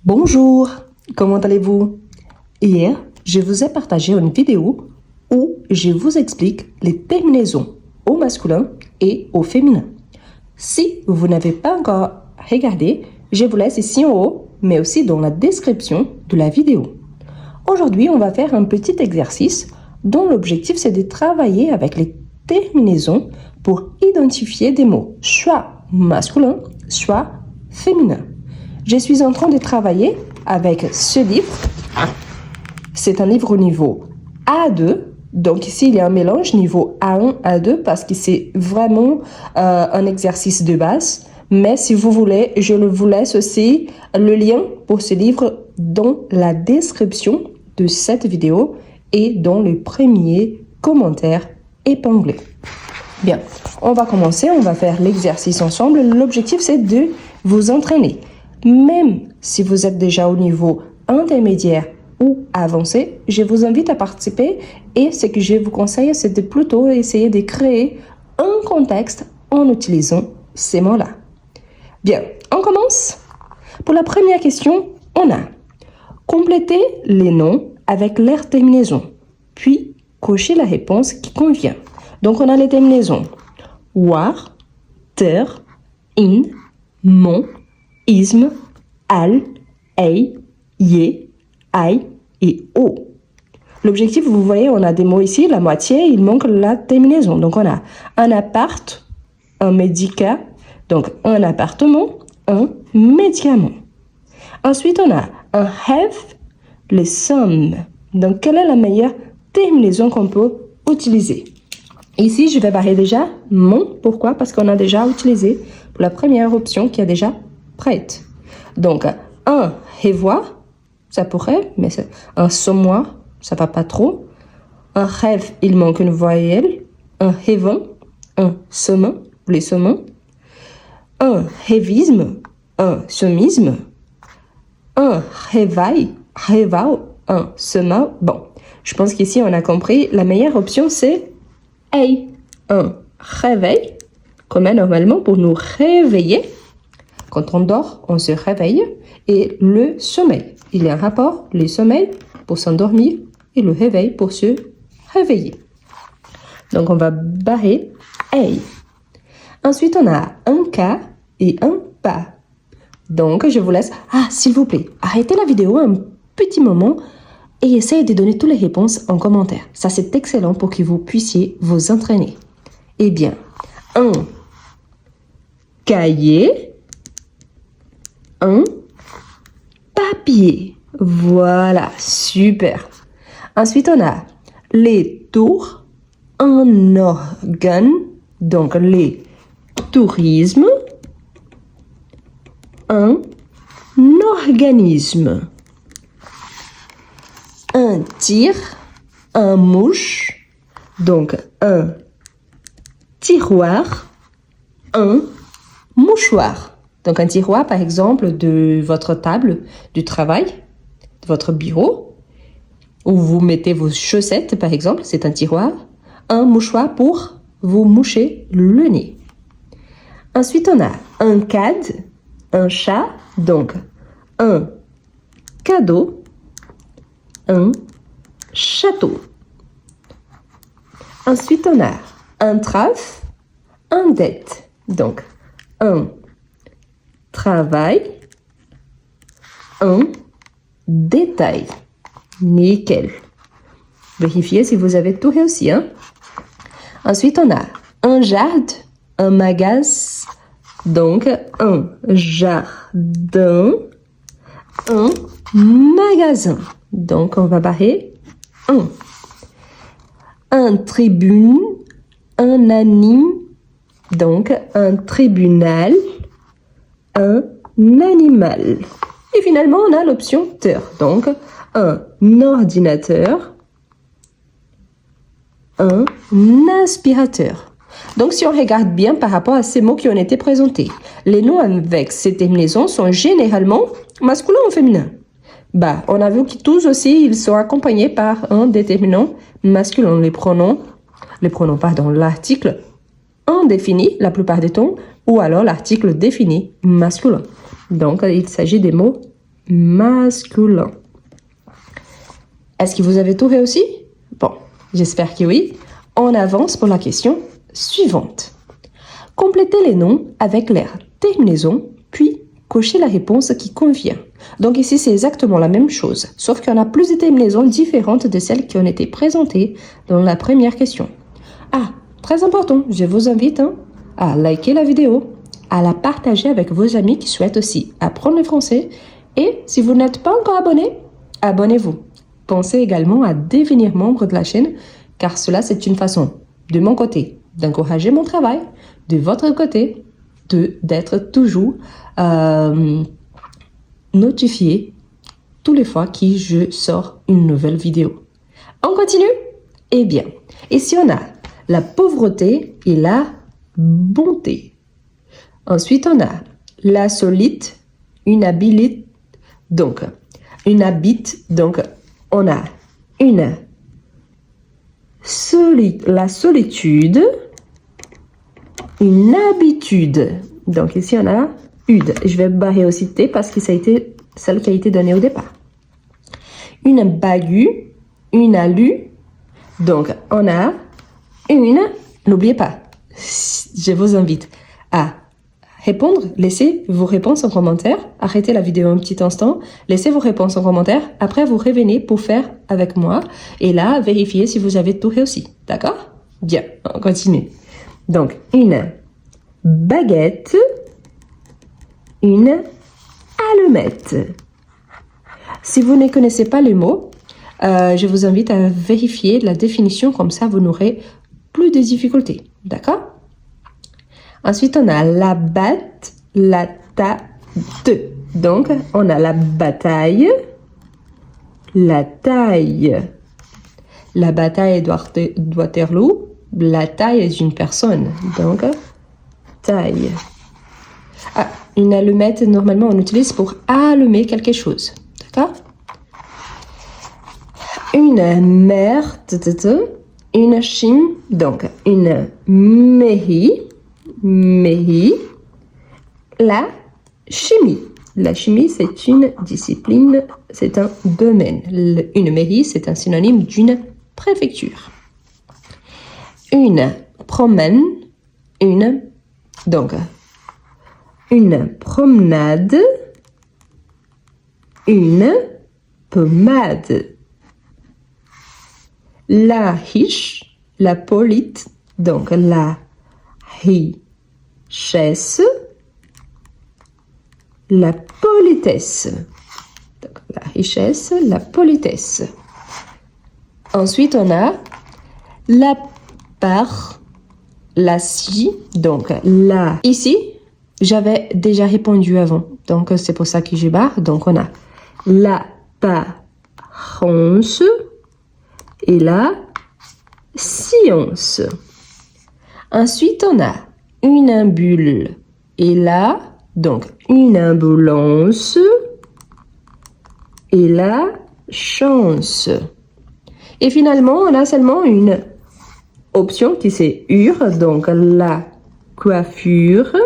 Bonjour, comment allez-vous? Hier, je vous ai partagé une vidéo où je vous explique les terminaisons au masculin et au féminin. Si vous n'avez pas encore regardé, je vous laisse ici en haut, mais aussi dans la description de la vidéo. Aujourd'hui, on va faire un petit exercice dont l'objectif c'est de travailler avec les terminaisons pour identifier des mots, soit masculins, soit féminins. Je suis en train de travailler avec ce livre. C'est un livre au niveau A2. Donc ici, il y a un mélange niveau A1, A2 parce que c'est vraiment un exercice de base. Mais si vous voulez, je vous laisse aussi le lien pour ce livre dans la description de cette vidéo et dans le premier commentaire épinglé. Bien, on va commencer, on va faire l'exercice ensemble. L'objectif, c'est de vous entraîner. Même si vous êtes déjà au niveau intermédiaire ou avancé, je vous invite à participer et ce que je vous conseille, c'est de plutôt essayer de créer un contexte en utilisant ces mots-là. Bien, on commence. Pour la première question, on a compléter les noms avec leur terminaison, puis cocher la réponse qui convient. Donc, on a les terminaisons war, ter, in, mon, isme, al, ei, ye, ai et o. L'objectif, vous voyez, on a des mots ici, la moitié, il manque la terminaison. Donc, on a un appart, un médicat, donc un appartement, un médicament. Ensuite, on a un have, les sommes. Donc, quelle est la meilleure terminaison qu'on peut utiliser? Ici, je vais barrer déjà mon. Pourquoi? Parce qu'on a déjà utilisé pour la première option qui est déjà prête. Donc, un revoir, ça pourrait, mais un sommoir, ça va pas trop. Un rêve, il manque une voyelle. Un rêvant, un sommin, les sommins. Un révisme, un somisme. Un réveil, un sema. Bon, je pense qu'ici, on a compris. La meilleure option, c'est hey, un réveil, comme normalement pour nous réveiller. Quand on dort, on se réveille. Et le sommeil. Il y a un rapport, le sommeil pour s'endormir et le réveil pour se réveiller. Donc, on va barrer hey. Ensuite, on a un cas et un pas. Donc, je vous laisse. Ah, s'il vous plaît, arrêtez la vidéo un petit moment et essayez de donner toutes les réponses en commentaire. Ça, c'est excellent pour que vous puissiez vous entraîner. Eh bien, un cahier, un papier. Voilà, super. Ensuite, on a les tours, un organe, donc les tourismes, un organisme. Un tir, un mouche, donc un tiroir, un mouchoir. Donc un tiroir, par exemple, de votre table du travail, de votre bureau, où vous mettez vos chaussettes, par exemple, c'est un tiroir. Un mouchoir pour vous moucher le nez. Ensuite, on a un cadre, un chat, donc un cadeau, un château. Ensuite, on a un traf, un dette. Donc, un travail, un détail. Nickel. Vérifiez si vous avez tout réussi. Hein? Ensuite, on a un jardin, un magasin. Donc, un jardin, un magasin. Donc, on va barrer un. Un tribune, un anime. Donc, un tribunal, un animal. Et finalement, on a l'option ter. Donc, un ordinateur, un aspirateur. Donc, si on regarde bien par rapport à ces mots qui ont été présentés, les noms avec ces terminaisons sont généralement masculins ou féminins. Bah, on a vu que tous aussi, ils sont accompagnés par un déterminant masculin. L'article indéfini la plupart du temps, ou alors l'article défini masculin. Donc, il s'agit des mots masculin. Est-ce que vous avez tout réussi? Bon, j'espère que oui. On avance pour la question suivante. Complétez les noms avec leur terminaison, puis cochez la réponse qui convient. Donc ici, c'est exactement la même chose, sauf qu'on a plus de terminaisons différentes de celles qui ont été présentées dans la première question. Ah, très important, je vous invite à liker la vidéo, à la partager avec vos amis qui souhaitent aussi apprendre le français. Et si vous n'êtes pas encore abonné, abonnez-vous. Pensez également à devenir membre de la chaîne, car cela, c'est une façon, de mon côté, d'encourager mon travail, de votre côté, d'être toujours notifié tous les fois que je sors une nouvelle vidéo. On continue? Eh bien, ici on a la pauvreté et la bonté. Ensuite, on a l'insolite, une habite. Donc, on a la solitude, une habitude. Donc ici, on a UD. Je vais barrer aussi T parce que ça a été celle qui a été donnée au départ. Une bague, une alu. Donc, on a une. N'oubliez pas, je vous invite à répondre. Laissez vos réponses en commentaire. Arrêtez la vidéo un petit instant. Laissez vos réponses en commentaire. Après, vous revenez pour faire avec moi. Et là, vérifiez si vous avez tout réussi. D'accord? Bien, on continue. Donc, une baguette, une allumette. Si vous ne connaissez pas les mots, je vous invite à vérifier la définition. Comme ça, vous n'aurez plus de difficultés. D'accord? Ensuite, on a la batte, la ta, te. Donc, on a la bataille, la taille. La bataille d'Waterloo, la taille est une personne. Donc, taille. Ah, une allumette, normalement, on utilise pour allumer quelque chose. D'accord? Une mère, une chim, donc une mairie. La chimie. La chimie, c'est une discipline, c'est un domaine. Une mairie, c'est un synonyme d'une préfecture. Une promène, une promenade, une pommade. La riche, la polite, donc la richesse, la politesse. Donc, la richesse, la politesse. Ensuite, on a la part, la scie, donc la. Ici, j'avais déjà répondu avant, donc c'est pour ça que je barre. Donc, on a l'apparence et la science. Ensuite, on a une bulle et là, donc une ambulance et la chance. Et finalement, on a seulement une option qui c'est UR, donc la coiffure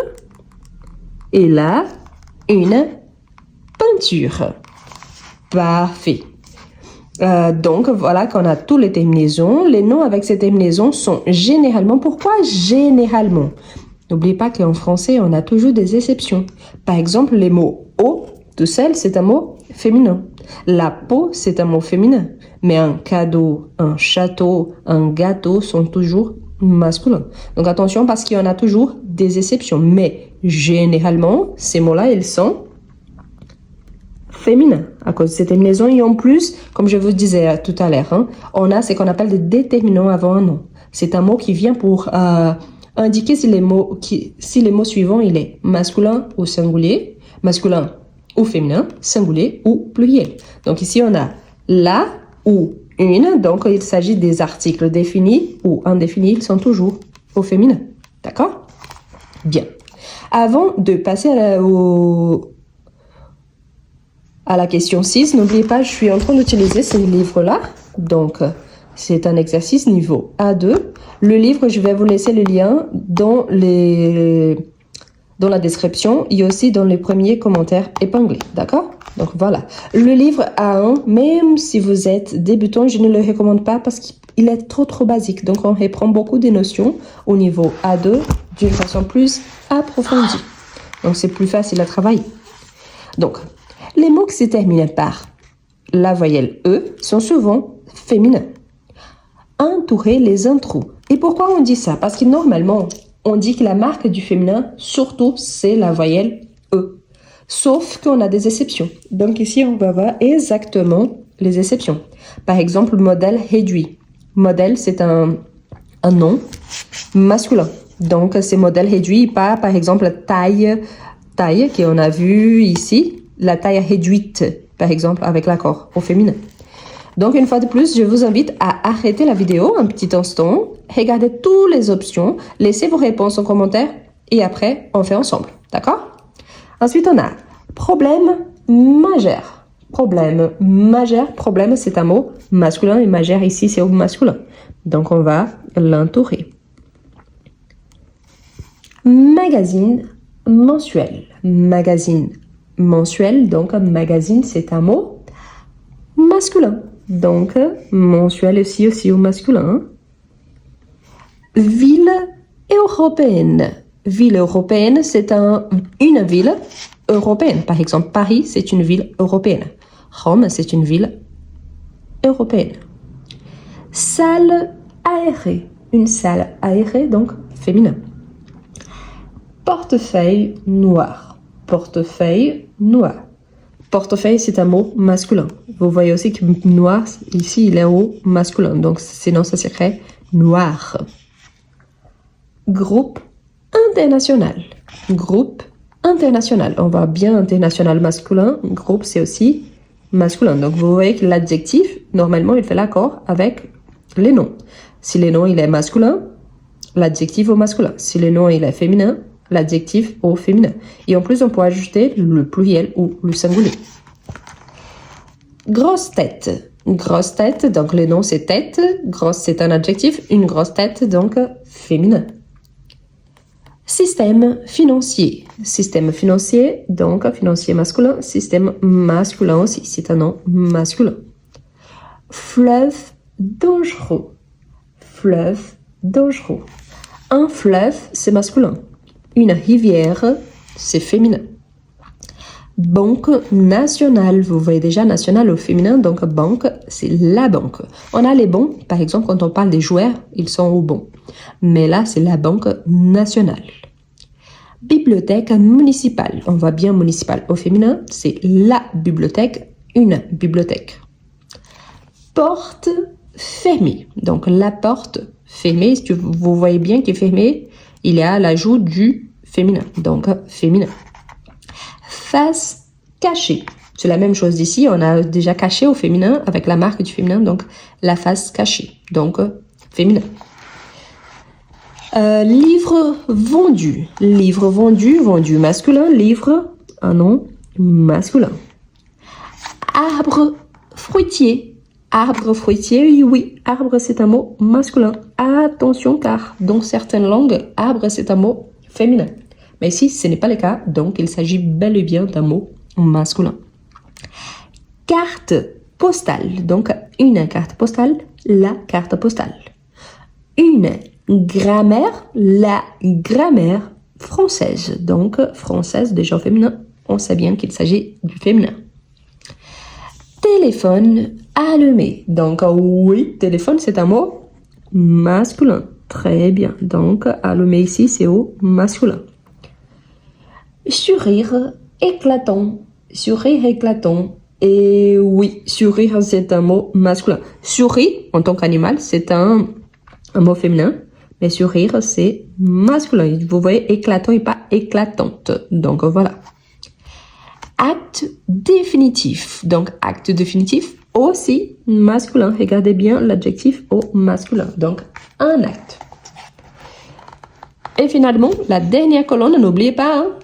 et là, une peinture. Parfait. Donc, voilà qu'on a toutes les terminaisons. Les noms avec ces terminaisons sont généralement. Pourquoi généralement? N'oubliez pas qu'en français, on a toujours des exceptions. Par exemple, les mots eau, tout seul, c'est un mot féminin. La peau, c'est un mot féminin. Mais un cadeau, un château, un gâteau sont toujours masculins. Donc, attention parce qu'il y en a toujours des exceptions. Mais généralement, ces mots-là, ils sont féminin à cause de ces terminaisons. Et en plus, comme je vous disais tout à l'heure, on a ce qu'on appelle des déterminants avant un nom. C'est un mot qui vient pour indiquer si les mots suivants il est masculin ou singulier, masculin ou féminin, singulier ou pluriel. Donc ici on a la ou une, donc il s'agit des articles définis ou indéfinis, ils sont toujours au féminin. D'accord? Bien. Avant de passer à la question 6, n'oubliez pas, je suis en train d'utiliser ce livre-là. Donc, c'est un exercice niveau A2. Le livre, je vais vous laisser le lien dans dans la description et aussi dans les premiers commentaires épinglés, d'accord? Donc voilà, le livre A1, même si vous êtes débutant, je ne le recommande pas parce qu'il est trop basique. Donc on reprend beaucoup de notions au niveau A2 d'une façon plus approfondie. Donc c'est plus facile à travailler. Donc, les mots qui se terminent par la voyelle E sont souvent féminins. Entourer les intrus. Et pourquoi on dit ça? Parce que normalement, on dit que la marque du féminin, surtout, c'est la voyelle E. Sauf qu'on a des exceptions. Donc ici, on va voir exactement les exceptions. Par exemple, modèle réduit. Modèle, c'est un nom masculin. Donc, c'est modèle réduit, pas par exemple taille qu'on a vu ici, la taille réduite, par exemple, avec l'accord au féminin. Donc, une fois de plus, je vous invite à arrêter la vidéo un petit instant, regardez toutes les options, laissez vos réponses en commentaire et après, on fait ensemble. D'accord? Ensuite, on a problème majeur. Problème majeur. Problème, c'est un mot masculin et majeur ici, c'est au masculin. Donc, on va l'entourer. Magazine mensuel. Magazine mensuel, donc magazine, c'est un mot masculin. Donc, mensuel aussi au masculin. Ville européenne. Ville européenne, c'est une ville européenne. Par exemple, Paris, c'est une ville européenne. Rome, c'est une ville européenne. Salle aérée. Une salle aérée, donc féminin. Portefeuille noir. Portefeuille noir. Portefeuille, c'est un mot masculin. Vous voyez aussi que noir, ici, il est au masculin. Donc, sinon, ça serait noir. Groupe international. Groupe international. On voit bien international masculin. Groupe, c'est aussi masculin. Donc, vous voyez que l'adjectif, normalement, il fait l'accord avec les noms. Si le nom, il est masculin, l'adjectif au masculin. Si le nom, il est féminin, l'adjectif au féminin. Et en plus, on peut ajouter le pluriel ou le singulier. Grosse tête. Grosse tête, donc le nom c'est tête. Grosse, c'est un adjectif. Une grosse tête, donc féminin. Système financier. Système financier, donc financier masculin. Système masculin aussi, c'est un nom masculin. Fleuve dangereux. Fleuve dangereux. Un fleuve, c'est masculin. Une rivière, c'est féminin. Banque nationale, vous voyez déjà nationale au féminin, donc banque, c'est la banque. On a les bons, par exemple, quand on parle des joueurs, ils sont au bon. Mais là, c'est la banque nationale. Bibliothèque municipale, on voit bien municipale au féminin, c'est la bibliothèque, une bibliothèque. Porte fermée, donc la porte fermée, vous voyez bien qu'il est fermé, il y a l'ajout du féminin, donc féminin. Face cachée, c'est la même chose d'ici, on a déjà caché au féminin avec la marque du féminin, donc la face cachée, donc féminin. Livre vendu, vendu masculin, livre, un nom masculin. Arbre fruitier, oui, arbre c'est un mot masculin. Attention car dans certaines langues, arbre c'est un mot féminin. Mais ici, ce n'est pas le cas, donc il s'agit bel et bien d'un mot masculin. Carte postale, donc une carte postale, la carte postale. Une grammaire, la grammaire française, donc française déjà au féminin, on sait bien qu'il s'agit du féminin. Téléphone allumé, donc oui, téléphone c'est un mot masculin, très bien, donc allumé ici c'est au masculin. Sourire éclatant, et oui, sourire c'est un mot masculin. Souris en tant qu'animal c'est un mot féminin, mais sourire c'est masculin. Vous voyez éclatant et pas éclatante, donc voilà. Acte définitif, donc acte définitif aussi masculin. Regardez bien l'adjectif au masculin, donc un acte. Et finalement, la dernière colonne, n'oubliez pas, hein,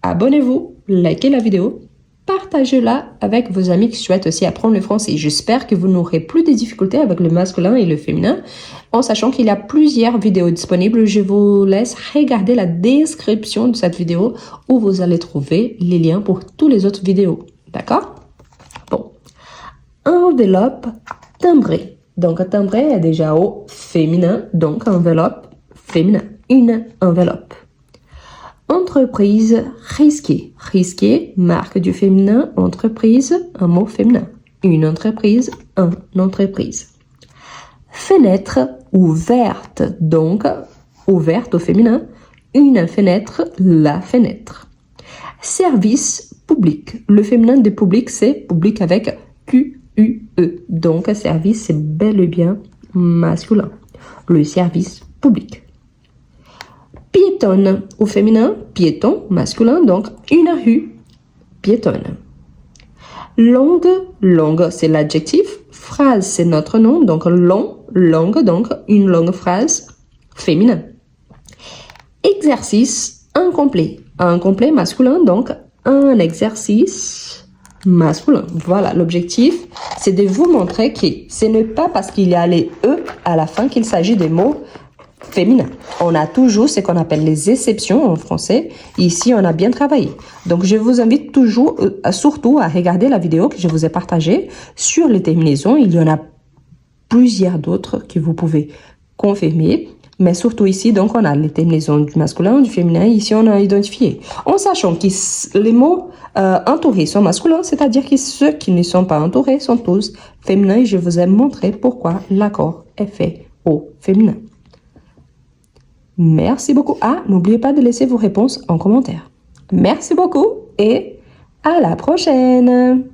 abonnez-vous, likez la vidéo, partagez-la avec vos amis qui souhaitent aussi apprendre le français. J'espère que vous n'aurez plus de difficultés avec le masculin et le féminin, en sachant qu'il y a plusieurs vidéos disponibles. Je vous laisse regarder la description de cette vidéo où vous allez trouver les liens pour toutes les autres vidéos. D'accord? Bon. Enveloppe timbrée. Donc, timbré est déjà au féminin, donc enveloppe féminin. Une enveloppe. Entreprise risquée. Risquée, marque du féminin. Entreprise, un mot féminin. Une entreprise, une entreprise. Fenêtre ouverte, donc ouverte au féminin. Une fenêtre, la fenêtre. Service public. Le féminin de public, c'est public avec Q-U-E. Donc, service, c'est bel et bien masculin. Le service public. Piétonne au féminin, piéton, masculin, donc une rue, piétonne. Longue, longue, c'est l'adjectif. Phrase, c'est notre nom, donc long, longue, donc une longue phrase, féminin. Exercice incomplet. Incomplet, masculin, donc un exercice masculin. Voilà, l'objectif, c'est de vous montrer que ce n'est pas parce qu'il y a les E à la fin qu'il s'agit des mots féminin. On a toujours ce qu'on appelle les exceptions en français. Ici, on a bien travaillé. Donc, je vous invite toujours, surtout à regarder la vidéo que je vous ai partagée sur les terminaisons. Il y en a plusieurs d'autres que vous pouvez confirmer. Mais surtout ici, donc, on a les terminaisons du masculin, du féminin. Ici, on a identifié. En sachant que les mots entourés sont masculins, c'est-à-dire que ceux qui ne sont pas entourés sont tous féminins. Et je vous ai montré pourquoi l'accord est fait au féminin. Merci beaucoup. Ah, n'oubliez pas de laisser vos réponses en commentaire. Merci beaucoup et à la prochaine.